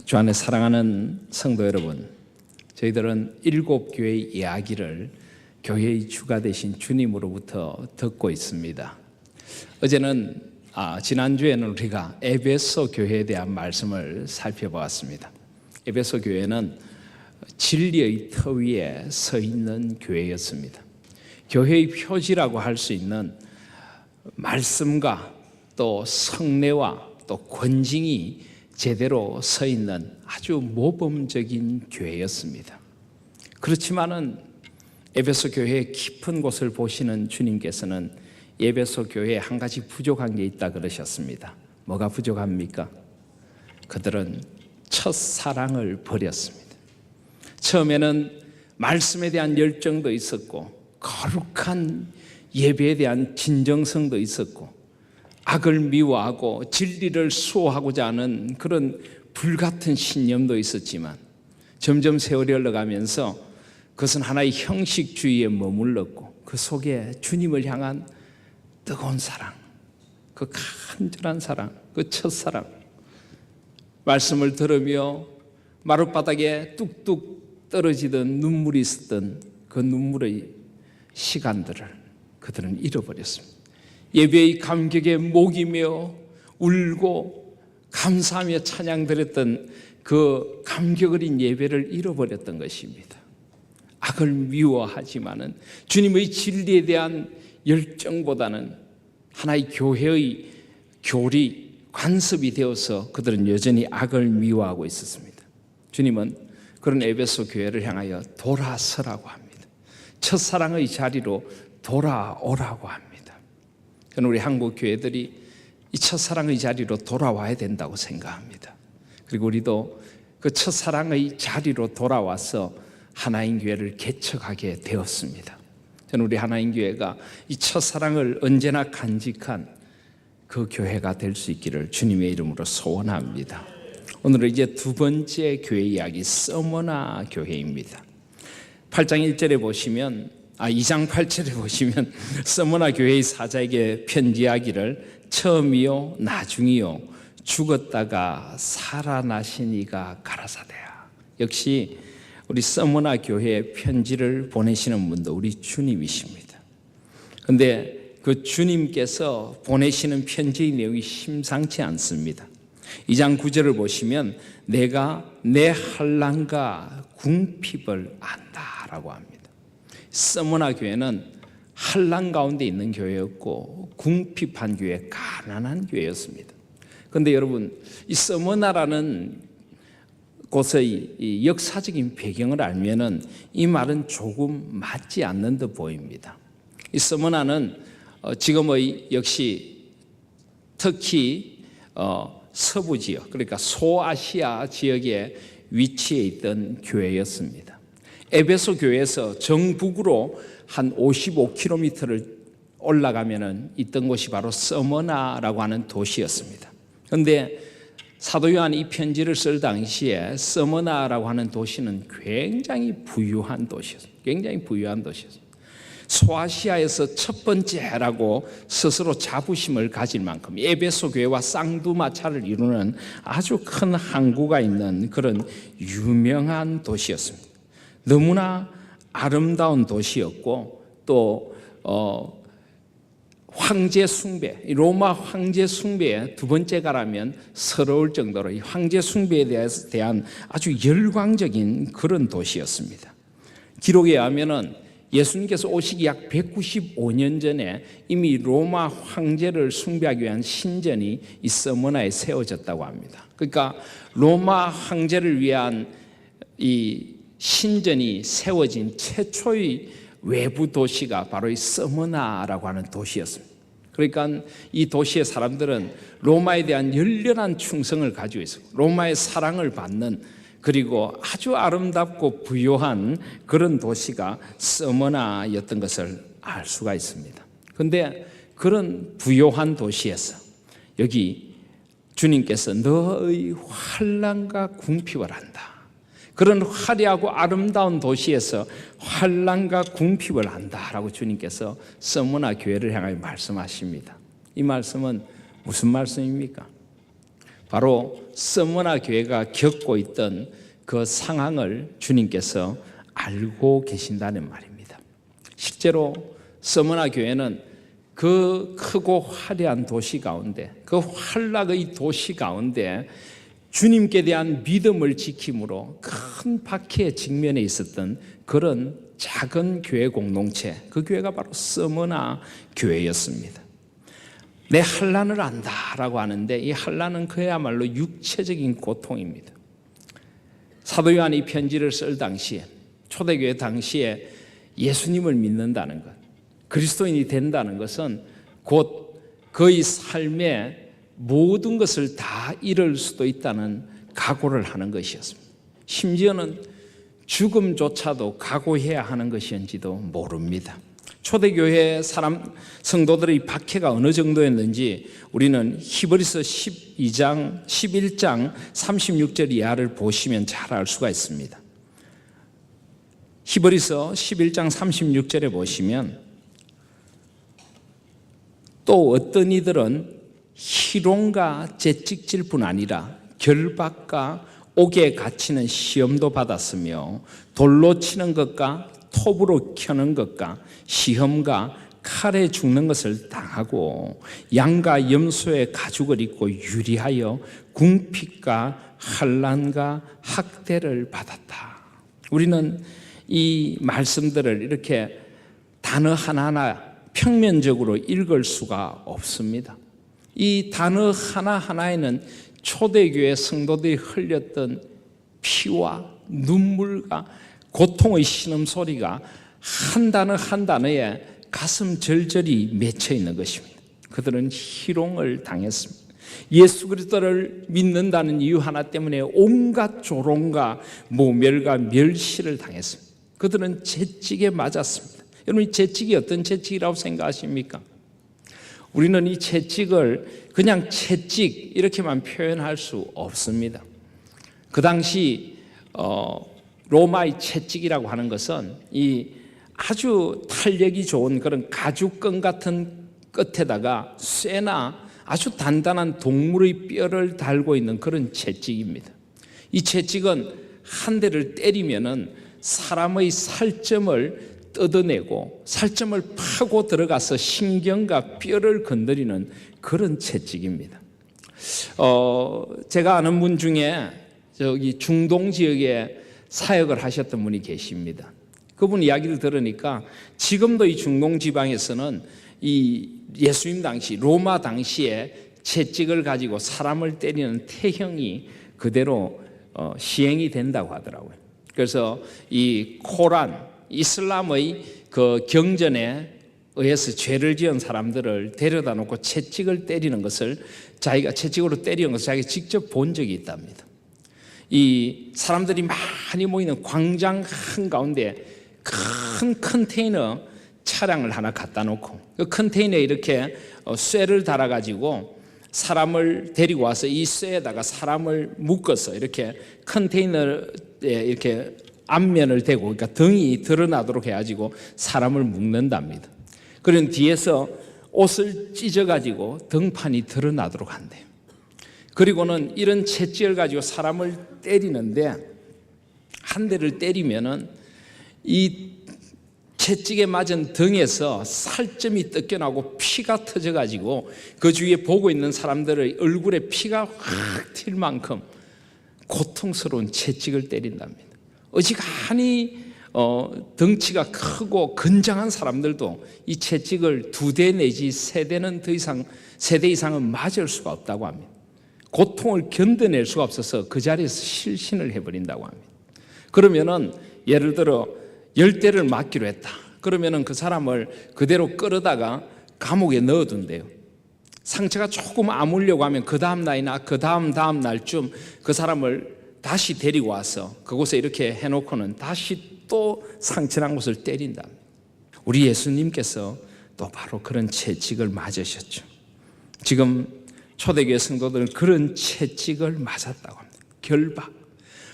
주 안에 사랑하는 성도 여러분, 저희들은 7교회의 이야기를 교회의 주가 되신 주님으로부터 듣고 있습니다. 지난주에는 우리가 에베소 교회에 대한 말씀을 살펴보았습니다. 에베소 교회는 진리의 터 위에 서 있는 교회였습니다. 교회의 표지라고 할 수 있는 말씀과 또 성례와 또 권징이 제대로 서 있는 아주 모범적인 교회였습니다. 그렇지만은 에베소 교회의 깊은 곳을 보시는 주님께서는 에베소 교회에 한 가지 부족한 게 있다 그러셨습니다. 뭐가 부족합니까? 그들은 첫사랑을 버렸습니다. 처음에는 말씀에 대한 열정도 있었고 거룩한 예배에 대한 진정성도 있었고 악을 미워하고 진리를 수호하고자 하는 그런 불같은 신념도 있었지만 점점 세월이 흘러가면서 그것은 하나의 형식주의에 머물렀고 그 속에 주님을 향한 뜨거운 사랑, 그 간절한 사랑, 그 첫사랑, 말씀을 들으며 마룻바닥에 뚝뚝 떨어지던 눈물이 있었던 그 눈물의 시간들을 그들은 잃어버렸습니다. 예배의 감격에 목이며 울고 감사하며 찬양드렸던 그 감격 어린 예배를 잃어버렸던 것입니다. 악을 미워하지만은 주님의 진리에 대한 열정보다는 하나의 교회의 교리, 관습이 되어서 그들은 여전히 악을 미워하고 있었습니다. 주님은 그런 에베소 교회를 향하여 돌아서라고 합니다. 첫사랑의 자리로 돌아오라고 합니다. 저는 우리 한국 교회들이 이 첫사랑의 자리로 돌아와야 된다고 생각합니다. 그리고 우리도 그 첫사랑의 자리로 돌아와서 하나인 교회를 개척하게 되었습니다. 저는 우리 하나인 교회가 이 첫사랑을 언제나 간직한 그 교회가 될 수 있기를 주님의 이름으로 소원합니다. 오늘은 이제 두 번째 교회 이야기, 서머나 교회입니다. 8장 1절에 보시면 2장 8절에 보시면 서머나 교회의 사자에게 편지하기를 처음이요 나중이요 죽었다가 살아나신 이가 가라사대야. 역시 우리 서머나 교회에 편지를 보내시는 분도 우리 주님이십니다. 그런데 그 주님께서 보내시는 편지의 내용이 심상치 않습니다. 2장 9절을 보시면 내가 내 환난과 궁핍을 안다라고 합니다. 서머나 교회는 환난 가운데 있는 교회였고 궁핍한 교회, 가난한 교회였습니다. 그런데 여러분, 이 서머나라는 곳의 이 역사적인 배경을 알면은 이 말은 조금 맞지 않는 듯 보입니다. 이 서머나는 지금의 역시 터키 서부 지역, 그러니까 소아시아 지역에 위치해 있던 교회였습니다. 에베소 교회에서 정북으로 한 55km를 올라가면은 있던 곳이 바로 서머나라고 하는 도시였습니다. 그런데 사도 요한이 이 편지를 쓸 당시에 서머나라고 하는 도시는 굉장히 부유한 도시였습니다. 굉장히 부유한 도시였습니다. 소아시아에서 첫 번째라고 스스로 자부심을 가질 만큼 에베소 교회와 쌍두마차를 이루는 아주 큰 항구가 있는 그런 유명한 도시였습니다. 너무나 아름다운 도시였고 또 황제 숭배, 로마 황제 숭배의 두 번째가라면 서러울 정도로 이 황제 숭배에 대한 아주 열광적인 그런 도시였습니다. 기록에 의하면은 예수님께서 오시기 약 195년 전에 이미 로마 황제를 숭배하기 위한 신전이 이 서머나에 세워졌다고 합니다. 그러니까 로마 황제를 위한 이 신전이 세워진 최초의 외부 도시가 바로 이 서머나라고 하는 도시였습니다. 그러니까 이 도시의 사람들은 로마에 대한 열렬한 충성을 가지고 있었고 로마의 사랑을 받는, 그리고 아주 아름답고 부유한 그런 도시가 서머나였던 것을 알 수가 있습니다. 그런데 그런 부유한 도시에서 여기 주님께서 너의 환난과 궁핍을 한다. 그런 화려하고 아름다운 도시에서 환난과 궁핍을 한다라고 주님께서 서머나 교회를 향하여 말씀하십니다. 이 말씀은 무슨 말씀입니까? 바로 서머나 교회가 겪고 있던 그 상황을 주님께서 알고 계신다는 말입니다. 실제로 서머나 교회는 그 크고 화려한 도시 가운데, 그 환락의 도시 가운데 주님께 대한 믿음을 지킴으로 큰 박해에 직면해 있었던 그런 작은 교회 공동체, 그 교회가 바로 서머나 교회였습니다. 내 환난을 안다라고 하는데 이 환난은 그야말로 육체적인 고통입니다. 사도 요한이 편지를 쓸 당시에, 초대교회 당시에 예수님을 믿는다는 것, 그리스도인이 된다는 것은 곧 그의 삶에 모든 것을 다 잃을 수도 있다는 각오를 하는 것이었습니다. 심지어는 죽음조차도 각오해야 하는 것이었는지도 모릅니다. 초대교회 성도들의 박해가 어느 정도였는지 우리는 히브리서 11장 36절 이하를 보시면 잘 알 수가 있습니다. 히브리서 11장 36절에 보시면 또 어떤 이들은 희롱과 채찍질 뿐 아니라 결박과 옥에 갇히는 시험도 받았으며 돌로 치는 것과 톱으로 켜는 것과 시험과 칼에 죽는 것을 당하고 양과 염소의 가죽을 입고 유리하여 궁핍과 환난과 학대를 받았다. 우리는 이 말씀들을 이렇게 단어 하나하나 평면적으로 읽을 수가 없습니다. 이 단어 하나하나에는 초대교회 성도들이 흘렸던 피와 눈물과 고통의 신음소리가 한 단어 한 단어에 가슴 절절히 맺혀 있는 것입니다. 그들은 희롱을 당했습니다. 예수 그리스도를 믿는다는 이유 하나 때문에 온갖 조롱과 모멸과 멸시를 당했습니다. 그들은 채찍에 맞았습니다. 여러분, 이 채찍이 어떤 채찍이라고 생각하십니까? 우리는 이 채찍을 그냥 채찍 이렇게만 표현할 수 없습니다. 그 당시 로마의 채찍이라고 하는 것은 이 아주 탄력이 좋은 그런 가죽끈 같은 끝에다가 쇠나 아주 단단한 동물의 뼈를 달고 있는 그런 채찍입니다. 이 채찍은 한 대를 때리면은 사람의 살점을 뜯어내고 살점을 파고 들어가서 신경과 뼈를 건드리는 그런 채찍입니다. 제가 아는 분 중에 저기 중동 지역에 사역을 하셨던 분이 계십니다. 그분 이야기를 들으니까 지금도 이 중동 지방에서는 이 예수님 당시 로마 당시에 채찍을 가지고 사람을 때리는 태형이 그대로 시행이 된다고 하더라고요. 그래서 이 코란 이슬람의 그 경전에 의해서 죄를 지은 사람들을 데려다 놓고 채찍을 때리는 것을 자기가 채찍으로 때리는 것을 자기가 직접 본 적이 있답니다. 이 사람들이 많이 모이는 광장 한가운데 큰 컨테이너 차량을 하나 갖다 놓고 그 컨테이너에 이렇게 쇠를 달아가지고 사람을 데리고 와서 이 쇠에다가 사람을 묶어서 이렇게 컨테이너에 이렇게 앞면을 대고 그러니까 등이 드러나도록 해가지고 사람을 묶는답니다. 그런 뒤에서 옷을 찢어가지고 등판이 드러나도록 한대요. 그리고는 이런 채찍을 가지고 사람을 때리는데 한 대를 때리면은 이 채찍에 맞은 등에서 살점이 뜯겨나고 피가 터져가지고 그 주위에 보고 있는 사람들의 얼굴에 피가 확 튈 만큼 고통스러운 채찍을 때린답니다. 어지간히 덩치가 크고 건장한 사람들도 이 채찍을 2대 내지 3대는 더 이상 3대 이상은 맞을 수가 없다고 합니다. 고통을 견뎌낼 수가 없어서 그 자리에서 실신을 해버린다고 합니다. 그러면은 예를 들어 10대를 맞기로 했다. 그러면은 그 사람을 그대로 끌어다가 감옥에 넣어둔대요. 상처가 조금 아물려고 하면 그 다음 날이나 그 다음 날쯤 그 사람을 다시 데리고 와서 그곳에 이렇게 해놓고는 다시 또 상처난 곳을 때린다. 우리 예수님께서 또 바로 그런 채찍을 맞으셨죠. 지금 초대교회 성도들은 그런 채찍을 맞았다고 합니다. 결박,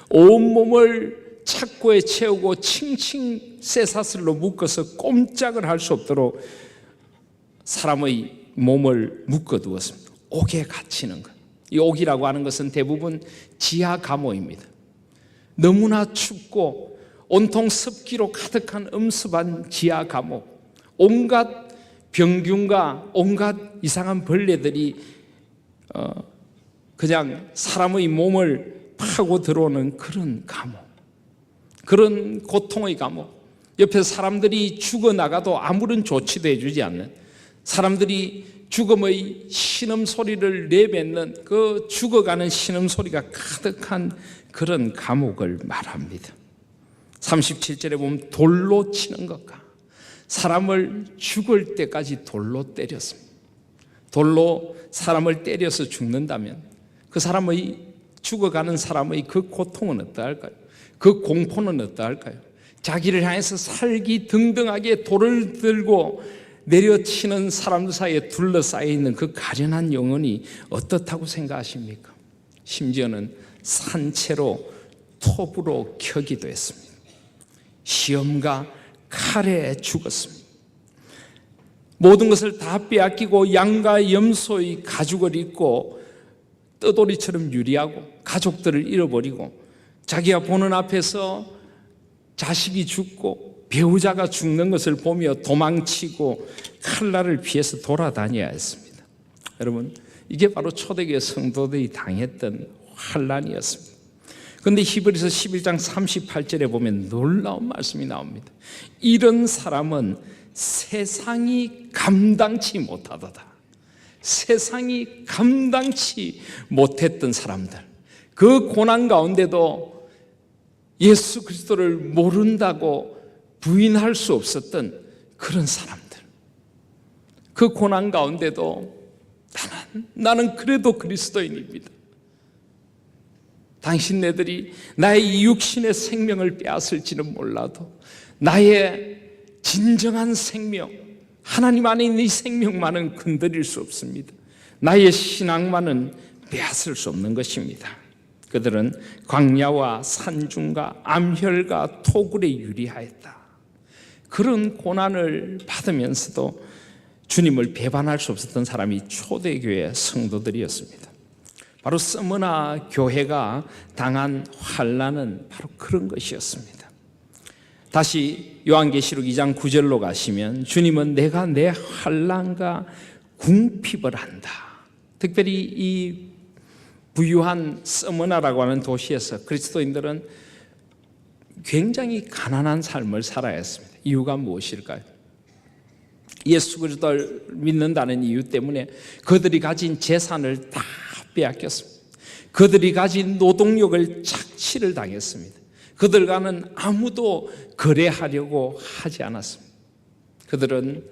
온몸을 착고에 채우고 칭칭 쇠사슬로 묶어서 꼼짝을 할 수 없도록 사람의 몸을 묶어두었습니다. 옥에 갇히는 것. 이 옥이라고 하는 것은 대부분 지하 감옥입니다. 너무나 춥고 온통 습기로 가득한 엄습한 지하 감옥, 온갖 병균과 온갖 이상한 벌레들이 그냥 사람의 몸을 파고 들어오는 그런 감옥, 그런 고통의 감옥, 옆에 사람들이 죽어나가도 아무런 조치도 해주지 않는, 사람들이 죽음의 신음소리를 내뱉는 그 죽어가는 신음소리가 가득한 그런 감옥을 말합니다. 37절에 보면 돌로 치는 것과, 사람을 죽을 때까지 돌로 때렸습니다. 돌로 사람을 때려서 죽는다면 그 사람의, 죽어가는 사람의 그 고통은 어떠할까요? 그 공포는 어떠할까요? 자기를 향해서 살기 등등하게 돌을 들고 내려치는 사람들 사이에 둘러싸여 있는 그 가련한 영혼이 어떻다고 생각하십니까? 심지어는 산채로 톱으로 켜기도 했습니다. 시험과 칼에 죽었습니다. 모든 것을 다 빼앗기고 양과 염소의 가죽을 입고 떠돌이처럼 유리하고 가족들을 잃어버리고 자기가 보는 앞에서 자식이 죽고 배우자가 죽는 것을 보며 도망치고 칼날을 피해서 돌아다녀야 했습니다. 여러분, 이게 바로 초대교회 성도들이 당했던 환난이었습니다. 그런데 히브리서 11장 38절에 보면 놀라운 말씀이 나옵니다. 이런 사람은 세상이 감당치 못하도다. 세상이 감당치 못했던 사람들, 그 고난 가운데도 예수 그리스도를 모른다고 부인할 수 없었던 그런 사람들, 그 고난 가운데도 나는 그래도 그리스도인입니다. 당신네들이 나의 육신의 생명을 빼앗을지는 몰라도 나의 진정한 생명, 하나님 안에 있는 이 생명만은 건드릴 수 없습니다. 나의 신앙만은 빼앗을 수 없는 것입니다. 그들은 광야와 산중과 암혈과 토굴에 유리하였다. 그런 고난을 받으면서도 주님을 배반할 수 없었던 사람이 초대교회 성도들이었습니다. 바로 스무나 교회가 당한 환난은 바로 그런 것이었습니다. 다시 요한계시록 2장 9절로 가시면 주님은 내가 내 환난과 궁핍을 한다. 특별히 이 부유한 스무나라고 하는 도시에서 그리스도인들은 굉장히 가난한 삶을 살아야 했습니다. 이유가 무엇일까요? 예수 그리스도를 믿는다는 이유 때문에 그들이 가진 재산을 다 빼앗겼습니다. 그들이 가진 노동력을 착취를 당했습니다. 그들과는 아무도 거래하려고 하지 않았습니다. 그들은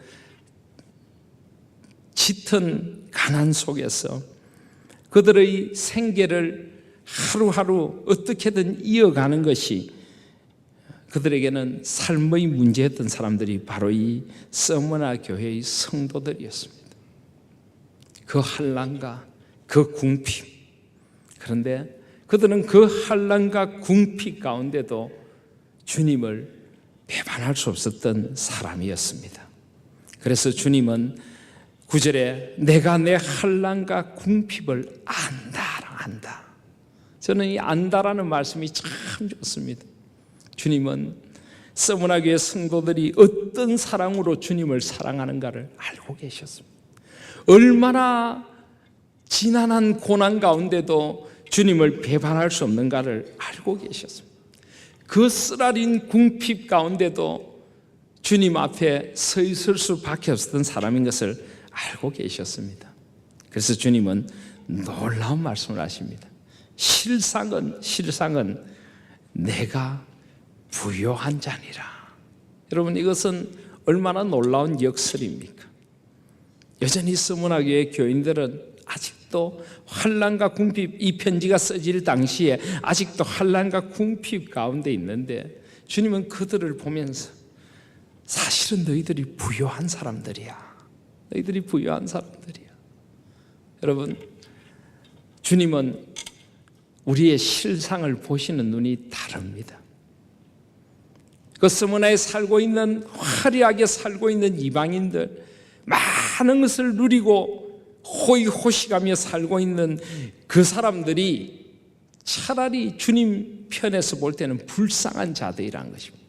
짙은 가난 속에서 그들의 생계를 하루하루 어떻게든 이어가는 것이 그들에게는 삶의 문제였던 사람들이 바로 이 스무나 교회의 성도들이었습니다. 그 환난과 그 궁핍, 그런데 그들은 그 환난과 궁핍 가운데도 주님을 배반할 수 없었던 사람이었습니다. 그래서 주님은 9절에 내가 내 환난과 궁핍을 안다. 저는 이 안다라는 말씀이 참 좋습니다. 주님은 스무나 교회 성도들이 어떤 사랑으로 주님을 사랑하는가를 알고 계셨습니다. 얼마나 지난한 고난 가운데도 주님을 배반할 수 없는가를 알고 계셨습니다. 그 쓰라린 궁핍 가운데도 주님 앞에 서 있을 수밖에 없었던 사람인 것을 알고 계셨습니다. 그래서 주님은 놀라운 말씀을 하십니다. 실상은 내가 부요한 자니라. 여러분, 이것은 얼마나 놀라운 역설입니까? 여전히 스무나 교회 교인들은 아직도 환난과 궁핍, 이 편지가 써질 당시에 아직도 환난과 궁핍 가운데 있는데 주님은 그들을 보면서 사실은 너희들이 부요한 사람들이야. 너희들이 부요한 사람들이야. 여러분, 주님은 우리의 실상을 보시는 눈이 다릅니다. 그 스무나에 살고 있는, 화려하게 살고 있는 이방인들, 많은 것을 누리고 호의호식하며 살고 있는 그 사람들이 차라리 주님 편에서 볼 때는 불쌍한 자들이라는 것입니다.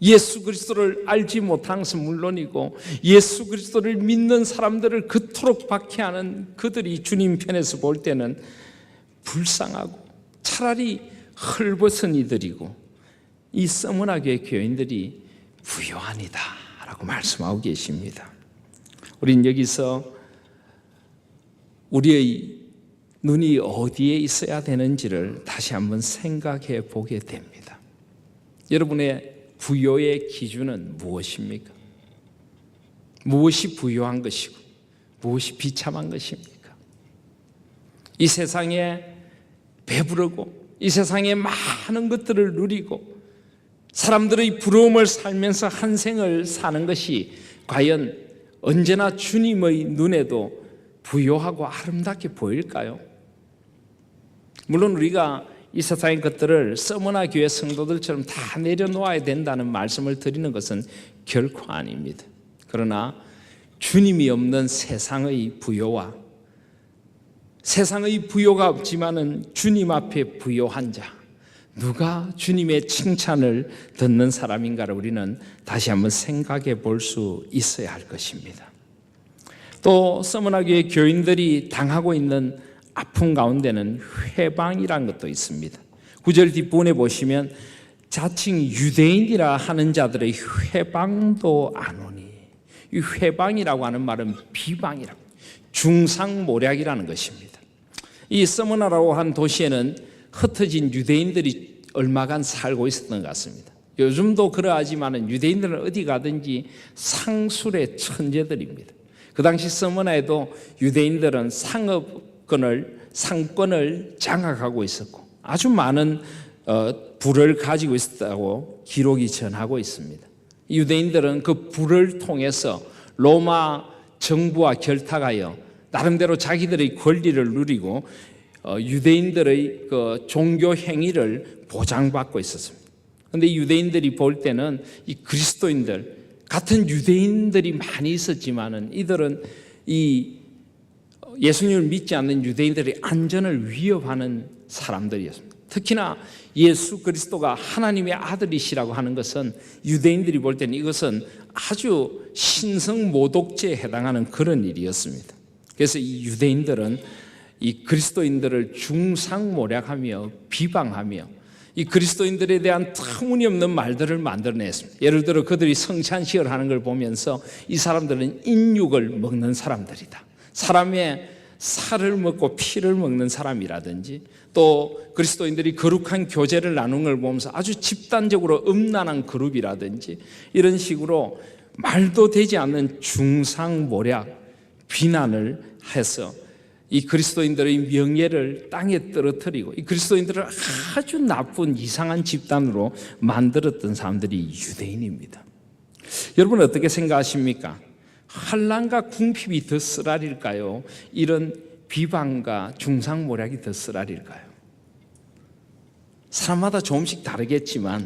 예수 그리스도를 알지 못한 것은 물론이고 예수 그리스도를 믿는 사람들을 그토록 박해하는 그들이 주님 편에서 볼 때는 불쌍하고 차라리 헐벗은 이들이고 이 서머나교회 교인들이 부요하니다 라고 말씀하고 계십니다. 우린 여기서 우리의 눈이 어디에 있어야 되는지를 다시 한번 생각해 보게 됩니다. 여러분의 부요의 기준은 무엇입니까? 무엇이 부요한 것이고 무엇이 비참한 것입니까? 이 세상에 배부르고 이 세상에 많은 것들을 누리고 사람들의 부러움을 살면서 한 생을 사는 것이 과연 언제나 주님의 눈에도 부요하고 아름답게 보일까요? 물론 우리가 이 세상의 것들을 서머나 교회 성도들처럼 다 내려놓아야 된다는 말씀을 드리는 것은 결코 아닙니다. 그러나 주님이 없는 세상의 부요와 세상의 부요가 없지만은 주님 앞에 부요한 자, 누가 주님의 칭찬을 듣는 사람인가를 우리는 다시 한번 생각해 볼 수 있어야 할 것입니다. 또 서머나 교회 교인들이 당하고 있는 아픔 가운데는 회방이라는 것도 있습니다. 9절 뒷부분에 보시면 자칭 유대인이라 하는 자들의 회방도 안 오니, 이 회방이라고 하는 말은 비방이라고, 중상모략이라는 것입니다. 이 서머나라고 한 도시에는 흩어진 유대인들이 얼마간 살고 있었던 것 같습니다. 요즘도 그러하지만 유대인들은 어디 가든지 상술의 천재들입니다. 그 당시 서머나에도 유대인들은 상권을 장악하고 있었고 아주 많은 부를 가지고 있었다고 기록이 전하고 있습니다. 유대인들은 그 부를 통해서 로마 정부와 결탁하여 나름대로 자기들의 권리를 누리고 유대인들의 그 종교 행위를 보장받고 있었습니다. 그런데 유대인들이 볼 때는 이 그리스도인들 같은 유대인들이 많이 있었지만은 이들은 이 예수님을 믿지 않는 유대인들의 안전을 위협하는 사람들이었습니다. 특히나 예수 그리스도가 하나님의 아들이시라고 하는 것은 유대인들이 볼 때는 이것은 아주 신성모독죄에 해당하는 그런 일이었습니다. 그래서 이 유대인들은 이 그리스도인들을 중상모략하며 비방하며 이 그리스도인들에 대한 터무니없는 말들을 만들어냈습니다. 예를 들어 그들이 성찬식을 하는 걸 보면서 이 사람들은 인육을 먹는 사람들이다, 사람의 살을 먹고 피를 먹는 사람이라든지, 또 그리스도인들이 거룩한 교제를 나누는 걸 보면서 아주 집단적으로 음란한 그룹이라든지 이런 식으로 말도 되지 않는 중상모략 비난을 해서 이 그리스도인들의 명예를 땅에 떨어뜨리고 이 그리스도인들을 아주 나쁜 이상한 집단으로 만들었던 사람들이 유대인입니다. 여러분 어떻게 생각하십니까? 환난과 궁핍이 더 쓰라릴까요? 이런 비방과 중상모략이 더 쓰라릴까요? 사람마다 조금씩 다르겠지만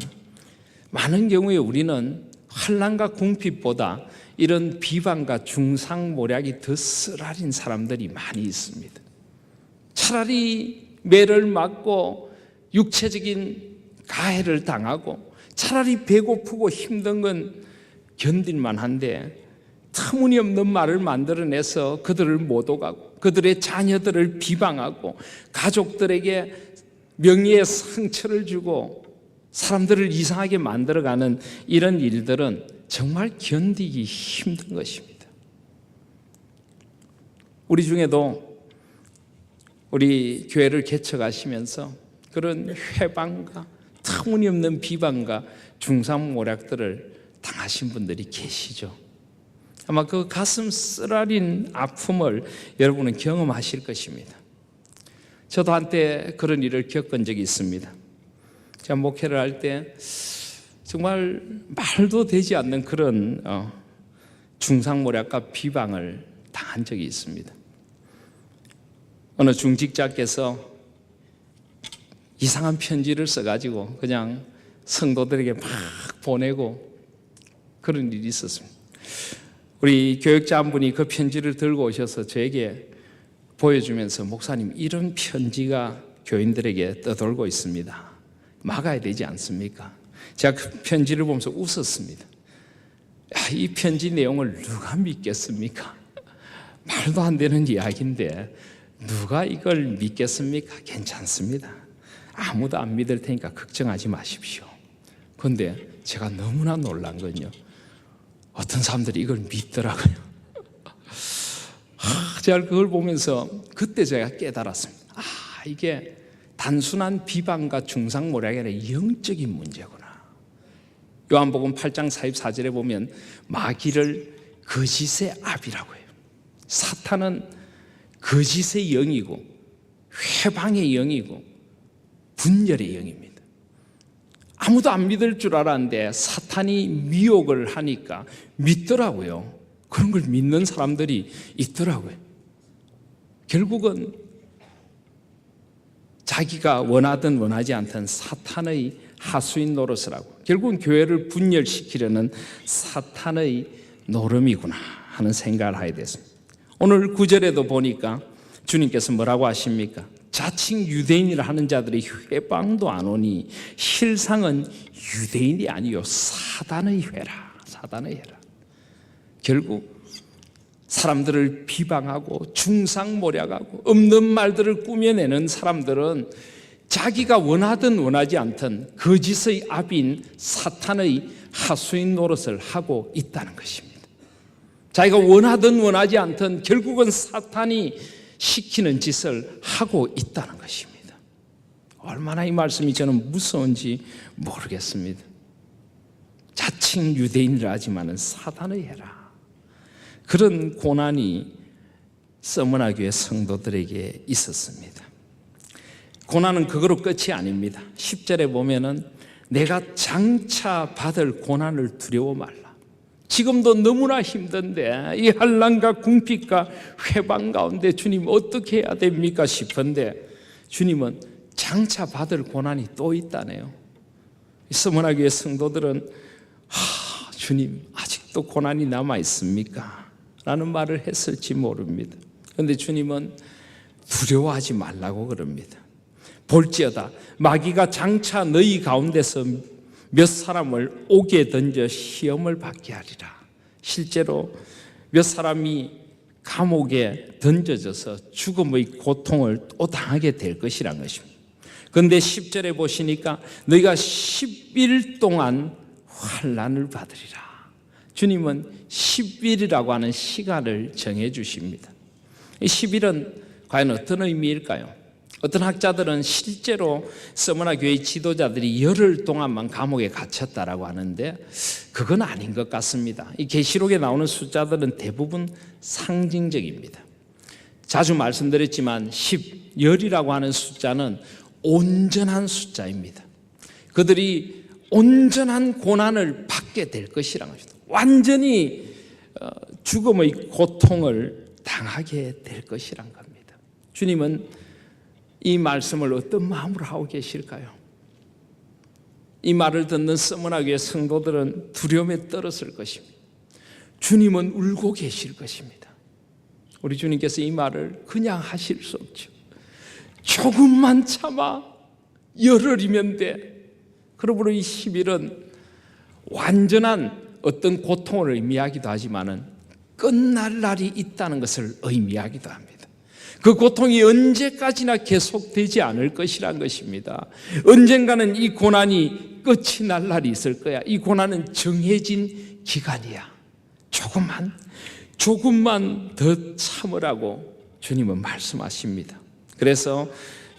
많은 경우에 우리는 환난과 궁핍보다 이런 비방과 중상모략이 더 쓰라린 사람들이 많이 있습니다. 차라리 매를 맞고 육체적인 가해를 당하고 차라리 배고프고 힘든 건 견딜만 한데 터무니없는 말을 만들어내서 그들을 모독하고 그들의 자녀들을 비방하고 가족들에게 명예의 상처를 주고 사람들을 이상하게 만들어가는 이런 일들은 정말 견디기 힘든 것입니다. 우리 중에도 우리 교회를 개척하시면서 그런 회방과 터무니없는 비방과 중상모략들을 당하신 분들이 계시죠. 아마 그 가슴 쓰라린 아픔을 여러분은 경험하실 것입니다. 저도 한때 그런 일을 겪은 적이 있습니다. 제가 목회를 할 때 정말 말도 되지 않는 그런 중상모략과 비방을 당한 적이 있습니다. 어느 중직자께서 이상한 편지를 써가지고 그냥 성도들에게 막 보내고 그런 일이 있었습니다. 우리 교역자 한 분이 그 편지를 들고 오셔서 저에게 보여주면서 목사님, 이런 편지가 교인들에게 떠돌고 있습니다. 막아야 되지 않습니까? 제가 그 편지를 보면서 웃었습니다. 이 편지 내용을 누가 믿겠습니까? 말도 안 되는 이야기인데 누가 이걸 믿겠습니까? 괜찮습니다. 아무도 안 믿을 테니까 걱정하지 마십시오. 그런데 제가 너무나 놀란 건요, 어떤 사람들이 이걸 믿더라고요. 제가 그걸 보면서 그때 제가 깨달았습니다. 이게 단순한 비방과 중상모략이 아니라 영적인 문제구나. 요한복음 8장 44절에 보면 마귀를 거짓의 압이라고 해요. 사탄은 거짓의 영이고 회방의 영이고 분열의 영입니다. 아무도 안 믿을 줄 알았는데 사탄이 미혹을 하니까 믿더라고요. 그런 걸 믿는 사람들이 있더라고요. 결국은 자기가 원하든 원하지 않든 사탄의 하수인 노릇을 하고 결국은 교회를 분열시키려는 사탄의 노름이구나 하는 생각을 하게 됐습니다. 오늘 9절에도 보니까 주님께서 뭐라고 하십니까? 자칭 유대인이라 하는 자들이 회방도 안 오니 실상은 유대인이 아니요 사단의 회라. 사단의 회라. 결국 사람들을 비방하고 중상모략하고 없는 말들을 꾸며내는 사람들은 자기가 원하든 원하지 않든 거짓의 압인 사탄의 하수인 노릇을 하고 있다는 것입니다. 자기가 원하든 원하지 않든 결국은 사탄이 시키는 짓을 하고 있다는 것입니다. 얼마나 이 말씀이 저는 무서운지 모르겠습니다. 자칭 유대인이라 하지만은 사단의 해라. 그런 고난이 서머나 교회 성도들에게 있었습니다. 고난은 그거로 끝이 아닙니다. 10절에 보면은 내가 장차 받을 고난을 두려워 말라. 지금도 너무나 힘든데 이 환난과 궁핍과 회방 가운데 주님 어떻게 해야 됩니까 싶은데 주님은 장차 받을 고난이 또 있다네요. 서머나 교회 성도들은 주님 아직도 고난이 남아 있습니까? 라는 말을 했을지 모릅니다. 그런데 주님은 두려워하지 말라고 그럽니다. 볼지어다 마귀가 장차 너희 가운데서 몇 사람을 옥에 던져 시험을 받게 하리라. 실제로 몇 사람이 감옥에 던져져서 죽음의 고통을 또 당하게 될 것이란 것입니다. 그런데 10절에 보시니까 너희가 10일 동안 환난을 받으리라. 주님은 10일이라고 하는 시간을 정해 주십니다. 이 10일은 과연 어떤 의미일까요? 어떤 학자들은 실제로 서머나 교회 지도자들이 열흘 동안만 감옥에 갇혔다라고 하는데 그건 아닌 것 같습니다. 이 계시록에 나오는 숫자들은 대부분 상징적입니다. 자주 말씀드렸지만 열이라고 하는 숫자는 온전한 숫자입니다. 그들이 온전한 고난을 받게 될 것이라는 것입니다. 완전히 죽음의 고통을 당하게 될 것이란 겁니다. 주님은 이 말씀을 어떤 마음으로 하고 계실까요? 이 말을 듣는 서머나 교회 성도들은 두려움에 떨었을 것입니다. 주님은 울고 계실 것입니다. 우리 주님께서 이 말을 그냥 하실 수 없죠. 조금만 참아 열흘이면 돼. 그러므로 이 10일은 완전한 어떤 고통을 의미하기도 하지만은 끝날 날이 있다는 것을 의미하기도 합니다. 그 고통이 언제까지나 계속되지 않을 것이란 것입니다. 언젠가는 이 고난이 끝이 날 날이 있을 거야. 이 고난은 정해진 기간이야. 조금만 더 참으라고 주님은 말씀하십니다. 그래서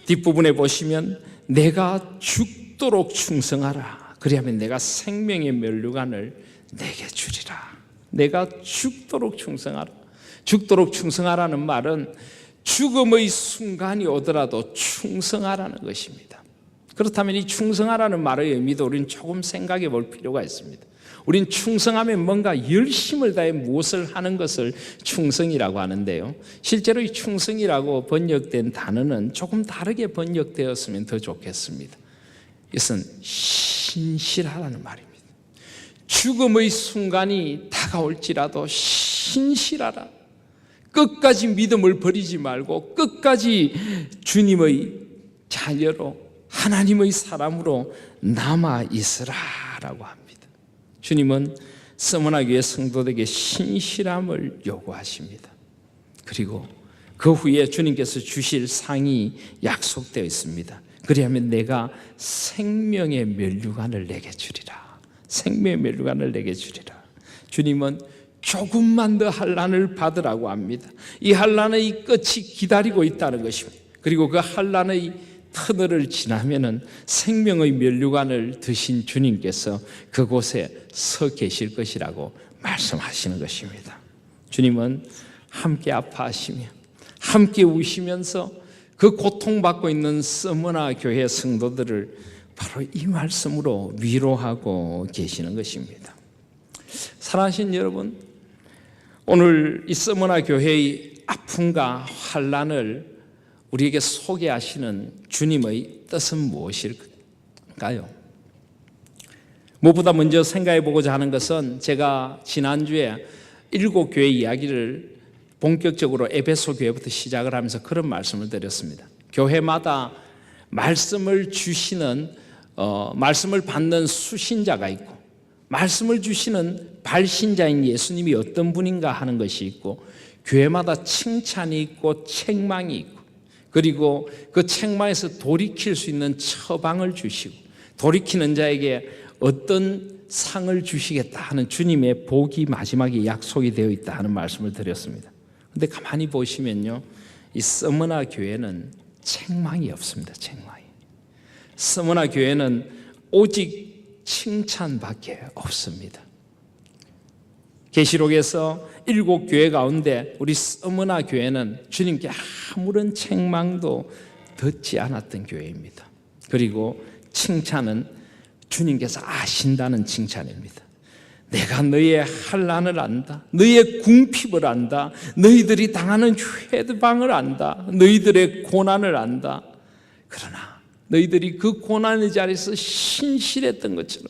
뒷부분에 보시면 내가 죽도록 충성하라. 그리하면 내가 생명의 면류관을 내게 주리라. 내가 죽도록 충성하라. 죽도록 충성하라는 말은 죽음의 순간이 오더라도 충성하라는 것입니다. 그렇다면 이 충성하라는 말의 의미도 우리는 조금 생각해 볼 필요가 있습니다. 우린 충성하면 뭔가 열심을 다해 무엇을 하는 것을 충성이라고 하는데요. 실제로 이 충성이라고 번역된 단어는 조금 다르게 번역되었으면 더 좋겠습니다. 이것은 신실하라는 말입니다. 죽음의 순간이 다가올지라도 신실하라. 끝까지 믿음을 버리지 말고 끝까지 주님의 자녀로 하나님의 사람으로 남아 있으라라고 합니다. 주님은 서머나 교회 성도들에게 신실함을 요구하십니다. 그리고 그 후에 주님께서 주실 상이 약속되어 있습니다. 그리하면 내가 생명의 면류관을 내게 주리라. 생명의 면류관을 내게 주리라. 주님은 조금만 더 환난을 받으라고 합니다. 이 환난의 끝이 기다리고 있다는 것입니다. 그리고 그 환난의 터널을 지나면은 생명의 면류관을 드신 주님께서 그곳에 서 계실 것이라고 말씀하시는 것입니다. 주님은 함께 아파하시며 함께 우시면서 그 고통받고 있는 서머나 교회 성도들을 바로 이 말씀으로 위로하고 계시는 것입니다. 사랑하신 여러분, 오늘 이 서머나 교회의 아픔과 환난을 우리에게 소개하시는 주님의 뜻은 무엇일까요? 무엇보다 먼저 생각해 보고자 하는 것은 제가 지난주에 7교회 이야기를 본격적으로 에베소 교회부터 시작을 하면서 그런 말씀을 드렸습니다. 교회마다 말씀을 주시는 말씀을 받는 수신자가 있고 말씀을 주시는 발신자인 예수님이 어떤 분인가 하는 것이 있고 교회마다 칭찬이 있고 책망이 있고 그리고 그 책망에서 돌이킬 수 있는 처방을 주시고 돌이키는 자에게 어떤 상을 주시겠다 하는 주님의 복이 마지막에 약속이 되어 있다 하는 말씀을 드렸습니다. 그런데 가만히 보시면요, 이 서머나 교회는 책망이 없습니다. 책망이. 서머나 교회는 오직 칭찬밖에 없습니다. 계시록에서 7교회 가운데 우리 서머나 교회는 주님께 아무런 책망도 듣지 않았던 교회입니다. 그리고 칭찬은 주님께서 아신다는 칭찬입니다. 내가 너희의 환난을 안다. 너희의 궁핍을 안다. 너희들이 당하는 회방을 안다. 너희들의 고난을 안다. 그러나 너희들이 그 고난의 자리에서 신실했던 것처럼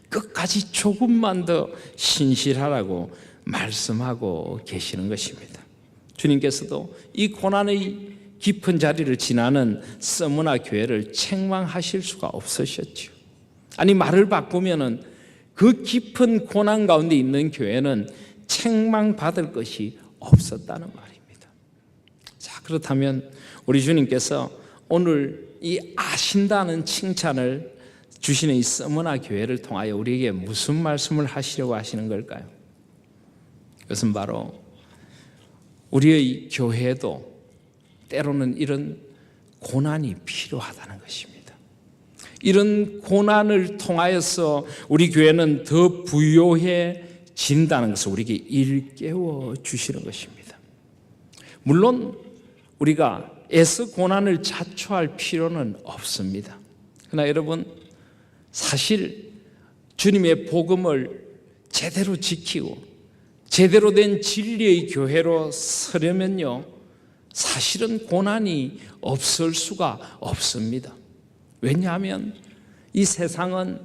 끝까지 조금만 더 신실하라고 말씀하고 계시는 것입니다. 주님께서도 이 고난의 깊은 자리를 지나는 서머나 교회를 책망하실 수가 없으셨죠. 아니 말을 바꾸면은 그 깊은 고난 가운데 있는 교회는 책망받을 것이 없었다는 말입니다. 자, 그렇다면 우리 주님께서 오늘 이 아신다는 칭찬을 주시는 이 서머나 교회를 통하여 우리에게 무슨 말씀을 하시려고 하시는 걸까요? 그것은 바로 우리의 교회에도 때로는 이런 고난이 필요하다는 것입니다. 이런 고난을 통하여서 우리 교회는 더 부요해진다는 것을 우리에게 일깨워 주시는 것입니다. 물론 우리가 애써 고난을 자초할 필요는 없습니다. 그러나 여러분, 사실 주님의 복음을 제대로 지키고 제대로 된 진리의 교회로 서려면요, 사실은 고난이 없을 수가 없습니다. 왜냐하면 이 세상은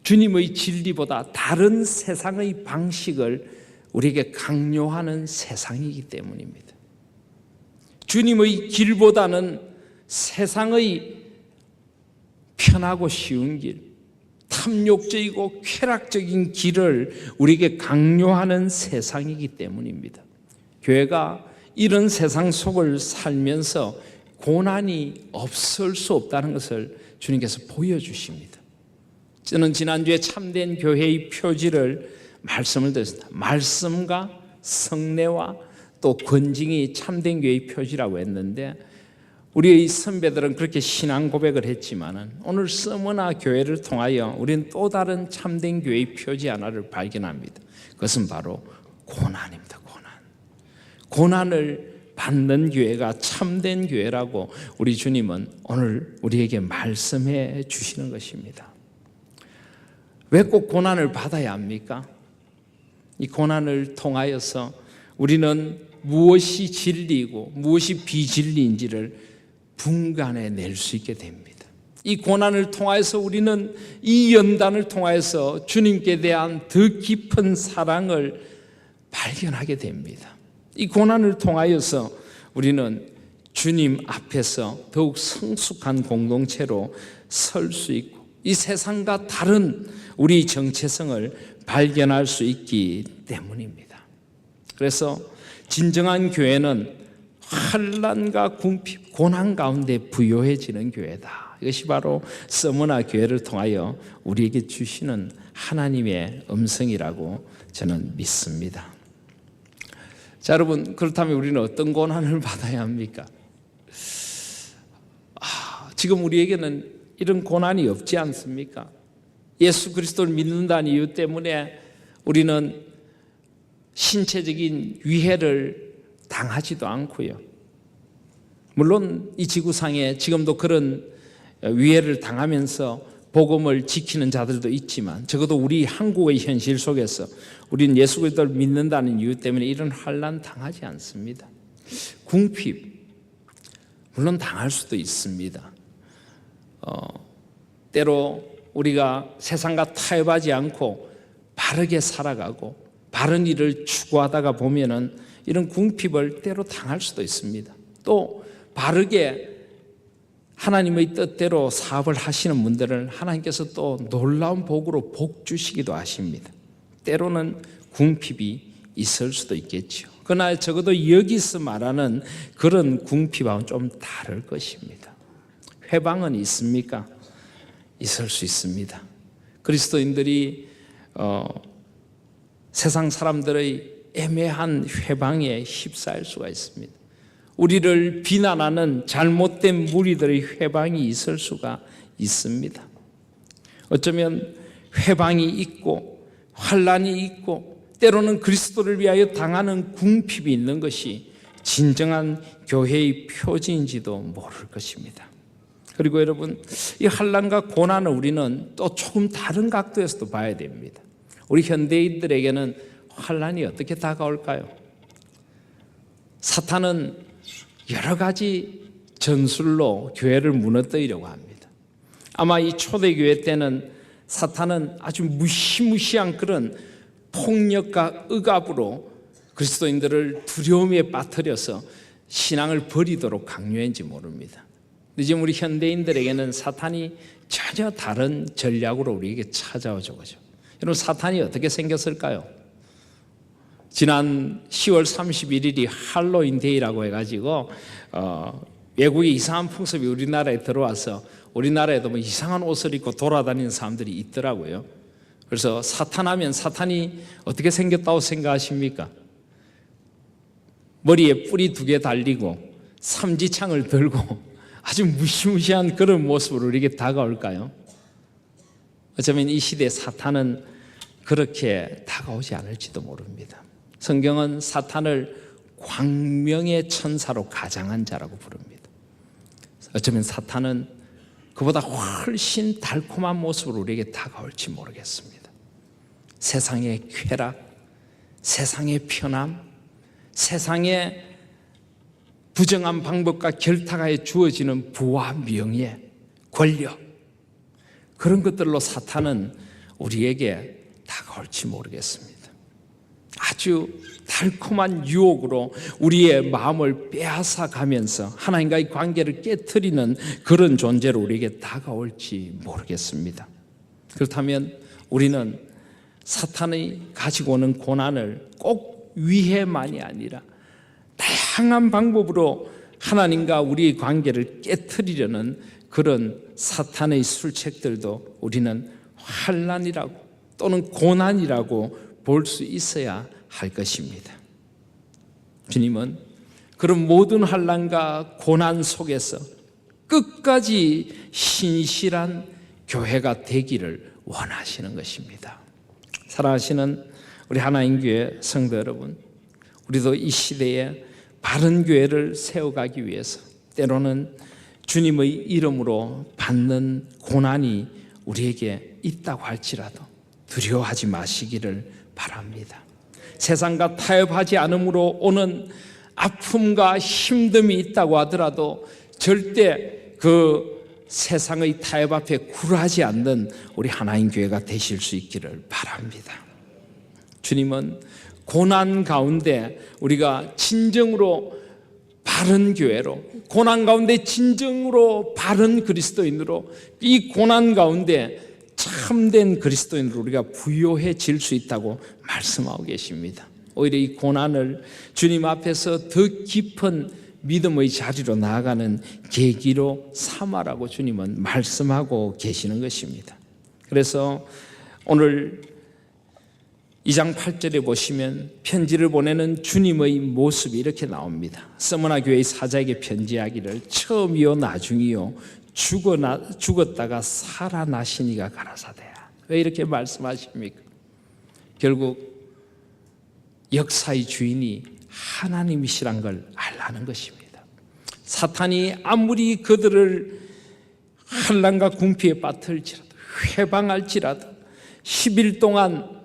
주님의 진리보다 다른 세상의 방식을 우리에게 강요하는 세상이기 때문입니다. 주님의 길보다는 세상의 편하고 쉬운 길, 탐욕적이고 쾌락적인 길을 우리에게 강요하는 세상이기 때문입니다. 교회가 이런 세상 속을 살면서 고난이 없을 수 없다는 것을 주님께서 보여주십니다. 저는 지난주에 참된 교회의 표지를 말씀을 드렸습니다. 말씀과 성례와 또 권징이 참된 교회의 표지라고 했는데 우리의 선배들은 그렇게 신앙 고백을 했지만 오늘 서머나 교회를 통하여 우리는 또 다른 참된 교회의 표지 하나를 발견합니다. 그것은 바로 고난입니다. 고난을 받는 교회가 참된 교회라고 우리 주님은 오늘 우리에게 말씀해 주시는 것입니다. 왜 꼭 고난을 받아야 합니까? 이 고난을 통하여서 우리는 무엇이 진리이고 무엇이 비진리인지를 분간해 낼 수 있게 됩니다. 이 고난을 통하여서 우리는 이 연단을 통하여서 주님께 대한 더 깊은 사랑을 발견하게 됩니다. 이 고난을 통하여서 우리는 주님 앞에서 더욱 성숙한 공동체로 설 수 있고 이 세상과 다른 우리 정체성을 발견할 수 있기 때문입니다. 그래서 진정한 교회는 환난과 궁핍, 고난 가운데 부요해지는 교회다. 이것이 바로 서머나 교회를 통하여 우리에게 주시는 하나님의 음성이라고 저는 믿습니다. 자, 여러분, 그렇다면 우리는 어떤 고난을 받아야 합니까? 지금 우리에게는 이런 고난이 없지 않습니까? 예수 그리스도를 믿는다는 이유 때문에 우리는 신체적인 위해를 당하지도 않고요. 물론 이 지구상에 지금도 그런 위해를 당하면서 복음을 지키는 자들도 있지만 적어도 우리 한국의 현실 속에서 우리는 예수 그리스도를 믿는다는 이유 때문에 이런 환난 당하지 않습니다. 궁핍 물론 당할 수도 있습니다. 때로 우리가 세상과 타협하지 않고 바르게 살아가고 바른 일을 추구하다가 보면은 이런 궁핍을 때로 당할 수도 있습니다. 또 바르게 하나님의 뜻대로 사업을 하시는 분들은 하나님께서 또 놀라운 복으로 복 주시기도 하십니다. 때로는 궁핍이 있을 수도 있겠죠. 그러나 적어도 여기서 말하는 그런 궁핍하고는 좀 다를 것입니다. 회방은 있습니까? 있을 수 있습니다. 그리스도인들이 세상 사람들의 애매한 회방에 휩싸일 수가 있습니다. 우리를 비난하는 잘못된 무리들의 회방이 있을 수가 있습니다. 어쩌면 회방이 있고 환난이 있고 때로는 그리스도를 위하여 당하는 궁핍이 있는 것이 진정한 교회의 표지인지도 모를 것입니다. 그리고 여러분, 이 환난과 고난을 우리는 또 조금 다른 각도에서도 봐야 됩니다. 우리 현대인들에게는 환난이 어떻게 다가올까요? 사탄은 여러 가지 전술로 교회를 무너뜨리려고 합니다. 아마 이 초대교회 때는 사탄은 아주 무시무시한 그런 폭력과 억압으로 그리스도인들을 두려움에 빠뜨려서 신앙을 버리도록 강요했는지 모릅니다. 근데 지금 우리 현대인들에게는 사탄이 전혀 다른 전략으로 우리에게 찾아오죠. 그죠? 여러분, 사탄이 어떻게 생겼을까요? 지난 10월 31일이 할로윈 데이라고 해가지고 외국의 이상한 풍습이 우리나라에 들어와서 우리나라에도 뭐 이상한 옷을 입고 돌아다니는 사람들이 있더라고요. 그래서 사탄하면 사탄이 어떻게 생겼다고 생각하십니까? 머리에 뿔이 2개 달리고 삼지창을 들고 아주 무시무시한 그런 모습으로 우리에게 다가올까요? 어쩌면 이 시대에 사탄은 그렇게 다가오지 않을지도 모릅니다. 성경은 사탄을 광명의 천사로 가장한 자라고 부릅니다. 어쩌면 사탄은 그보다 훨씬 달콤한 모습으로 우리에게 다가올지 모르겠습니다. 세상의 쾌락, 세상의 편함, 세상의 부정한 방법과 결탁하여 주어지는 부와 명예, 권력, 그런 것들로 사탄은 우리에게 다가올지 모르겠습니다. 아주 달콤한 유혹으로 우리의 마음을 빼앗아 가면서 하나님과의 관계를 깨트리는 그런 존재로 우리에게 다가올지 모르겠습니다. 그렇다면 우리는 사탄이 가지고 오는 고난을 꼭 위해만이 아니라 다양한 방법으로 하나님과 우리의 관계를 깨트리려는 그런 사탄의 술책들도 우리는 환난이라고 또는 고난이라고 볼 수 있어야 할 것입니다. 주님은 그런 모든 환난과 고난 속에서 끝까지 신실한 교회가 되기를 원하시는 것입니다. 사랑하시는 우리 하나님 교회 성도 여러분, 우리도 이 시대에 바른 교회를 세워가기 위해서 때로는 주님의 이름으로 받는 고난이 우리에게 있다고 할지라도 두려워하지 마시기를 바랍니다. 세상과 타협하지 않음으로 오는 아픔과 힘듦이 있다고 하더라도 절대 그 세상의 타협 앞에 굴하지 않는 우리 하나님 교회가 되실 수 있기를 바랍니다. 주님은 고난 가운데 우리가 진정으로 바른 교회로, 고난 가운데 진정으로 바른 그리스도인으로, 이 고난 가운데 참된 그리스도인으로 우리가 부요해질 수 있다고 말씀하고 계십니다. 오히려 이 고난을 주님 앞에서 더 깊은 믿음의 자리로 나아가는 계기로 삼아라고 주님은 말씀하고 계시는 것입니다. 그래서 오늘 2장 8절에 보시면 편지를 보내는 주님의 모습이 이렇게 나옵니다. 스무나 교회의 사자에게 편지하기를 처음이요 나중이요 죽었다가 살아나시니가 가라사대야. 왜 이렇게 말씀하십니까? 결국 역사의 주인이 하나님이시란 걸 알라는 것입니다. 사탄이 아무리 그들을 환난과 궁피에 빠뜨릴지라도, 회방할지라도 10일 동안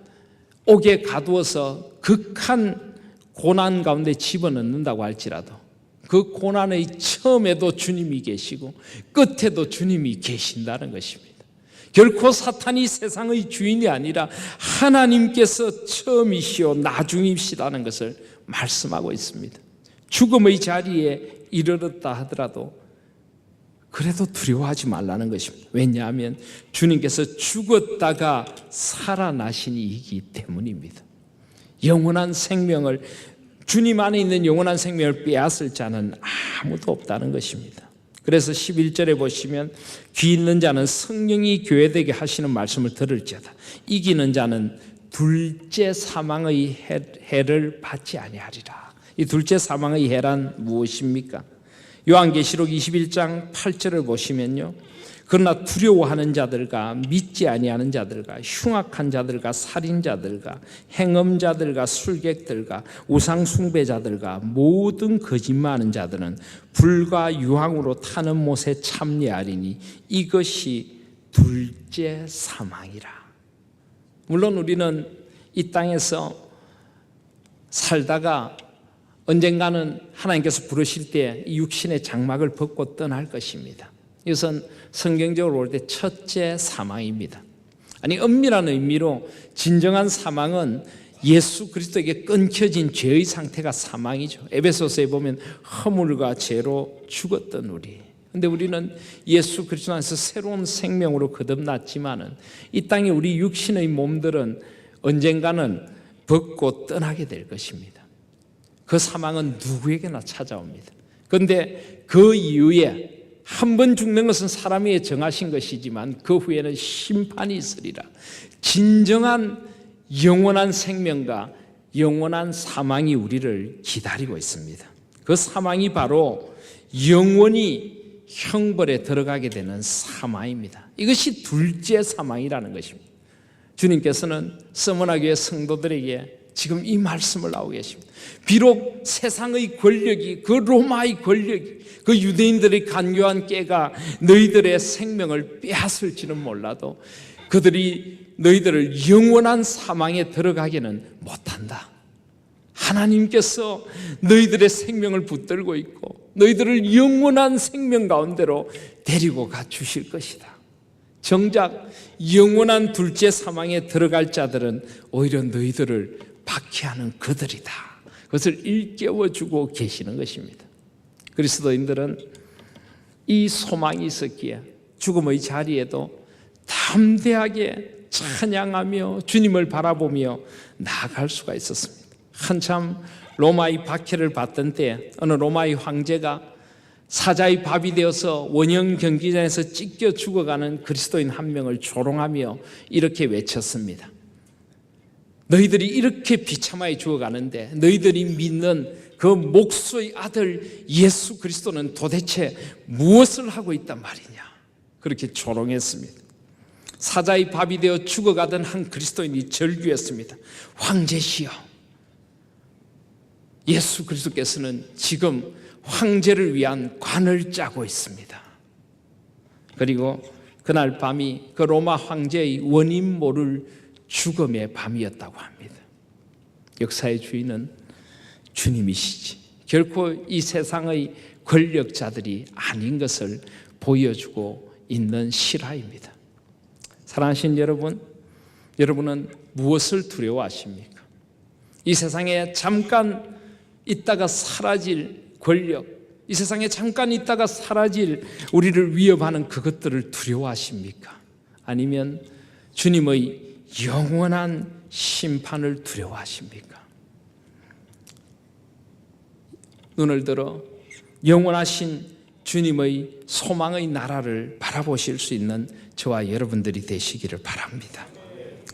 옥에 가두어서 극한 고난 가운데 집어넣는다고 할지라도 그 고난의 처음에도 주님이 계시고 끝에도 주님이 계신다는 것입니다. 결코 사탄이 세상의 주인이 아니라 하나님께서 처음이시오 나중이시라는 것을 말씀하고 있습니다. 죽음의 자리에 이르렀다 하더라도 그래도 두려워하지 말라는 것입니다. 왜냐하면 주님께서 죽었다가 살아나신 이기 때문입니다. 영원한 생명을, 주님 안에 있는 영원한 생명을 빼앗을 자는 아무도 없다는 것입니다. 그래서 11절에 보시면 귀 있는 자는 성령이 교회되게 하시는 말씀을 들을지어다. 이기는 자는 둘째 사망의 해를 받지 아니하리라. 이 둘째 사망의 해란 무엇입니까? 요한계시록 21장 8절을 보시면요, 그러나 두려워하는 자들과 믿지 아니하는 자들과 흉악한 자들과 살인자들과 행음자들과 술객들과 우상숭배자들과 모든 거짓말하는 자들은 불과 유황으로 타는 못에 참여하리니 이것이 둘째 사망이라. 물론 우리는 이 땅에서 살다가 언젠가는 하나님께서 부르실 때 이 육신의 장막을 벗고 떠날 것입니다. 이것은 성경적으로 볼 때 첫째 사망입니다. 아니, 엄밀한 의미로 진정한 사망은 예수 그리스도에게 끊겨진 죄의 상태가 사망이죠. 에베소서에 보면 허물과 죄로 죽었던 우리. 그런데 우리는 예수 그리스도 안에서 새로운 생명으로 거듭났지만은 이 땅에 우리 육신의 몸들은 언젠가는 벗고 떠나게 될 것입니다. 그 사망은 누구에게나 찾아옵니다. 그런데 그 이후에 한 번 죽는 것은 사람이 정하신 것이지만 그 후에는 심판이 있으리라. 진정한 영원한 생명과 영원한 사망이 우리를 기다리고 있습니다. 그 사망이 바로 영원히 형벌에 들어가게 되는 사망입니다. 이것이 둘째 사망이라는 것입니다. 주님께서는 서머나 교회 성도들에게 지금 이 말씀을 하고 계십니다. 비록 세상의 권력이, 그 로마의 권력이, 그 유대인들의 간교한 꾀가 너희들의 생명을 빼앗을지는 몰라도 그들이 너희들을 영원한 사망에 들어가게는 못한다. 하나님께서 너희들의 생명을 붙들고 있고 너희들을 영원한 생명 가운데로 데리고 가 주실 것이다. 정작 영원한 둘째 사망에 들어갈 자들은 오히려 너희들을 박해하는 그들이다. 그것을 일깨워주고 계시는 것입니다. 그리스도인들은 이 소망이 있었기에 죽음의 자리에도 담대하게 찬양하며 주님을 바라보며 나아갈 수가 있었습니다. 한참 로마의 박해를 받던 때 어느 로마의 황제가 사자의 밥이 되어서 원형 경기장에서 찢겨 죽어가는 그리스도인 한 명을 조롱하며 이렇게 외쳤습니다. 너희들이 이렇게 비참하게 죽어가는데 너희들이 믿는 그 목수의 아들 예수 그리스도는 도대체 무엇을 하고 있단 말이냐. 그렇게 조롱했습니다. 사자의 밥이 되어 죽어가던 한 그리스도인이 절규했습니다. 황제시여, 예수 그리스도께서는 지금 황제를 위한 관을 짜고 있습니다. 그리고 그날 밤이 그 로마 황제의 원인 모를 죽음의 밤이었다고 합니다. 역사의 주인은 주님이시지 결코 이 세상의 권력자들이 아닌 것을 보여주고 있는 실화입니다. 사랑하신 여러분, 여러분은 무엇을 두려워하십니까? 이 세상에 잠깐 있다가 사라질 권력, 이 세상에 잠깐 있다가 사라질 우리를 위협하는 그것들을 두려워하십니까? 아니면 주님의 영원한 심판을 두려워하십니까? 눈을 들어 영원하신 주님의 소망의 나라를 바라보실 수 있는 저와 여러분들이 되시기를 바랍니다.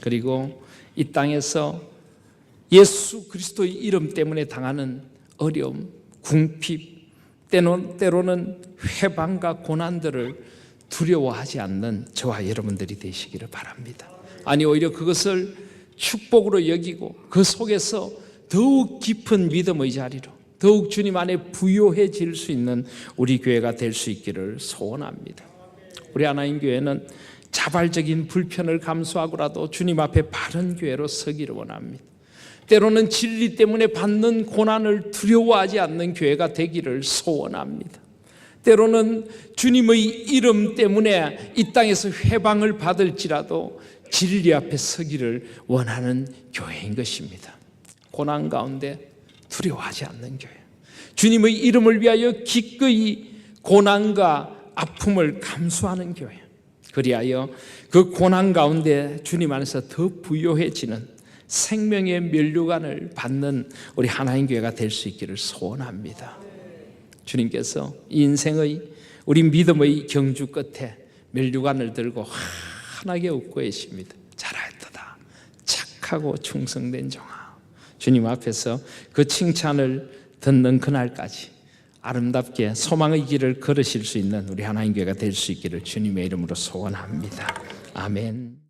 그리고 이 땅에서 예수 그리스도의 이름 때문에 당하는 어려움, 궁핍, 때로는 회방과 고난들을 두려워하지 않는 저와 여러분들이 되시기를 바랍니다. 아니, 오히려 그것을 축복으로 여기고 그 속에서 더욱 깊은 믿음의 자리로, 더욱 주님 안에 부요해질 수 있는 우리 교회가 될 수 있기를 소원합니다. 우리 하나님 교회는 자발적인 불편을 감수하고라도 주님 앞에 바른 교회로 서기를 원합니다. 때로는 진리 때문에 받는 고난을 두려워하지 않는 교회가 되기를 소원합니다. 때로는 주님의 이름 때문에 이 땅에서 회방을 받을지라도 진리 앞에 서기를 원하는 교회인 것입니다. 고난 가운데 두려워하지 않는 교회, 주님의 이름을 위하여 기꺼이 고난과 아픔을 감수하는 교회, 그리하여 그 고난 가운데 주님 안에서 더 부요해지는 생명의 면류관을 받는 우리 하나님 교회가 될 수 있기를 소원합니다. 주님께서 이 인생의 우리 믿음의 경주 끝에 면류관을 들고 환하게 웃고 계십니다. 잘하였도다 착하고 충성된 종아. 주님 앞에서 그 칭찬을 듣는 그날까지 아름답게 소망의 길을 걸으실 수 있는 우리 하나님 교회가 될 수 있기를 주님의 이름으로 소원합니다. 아멘.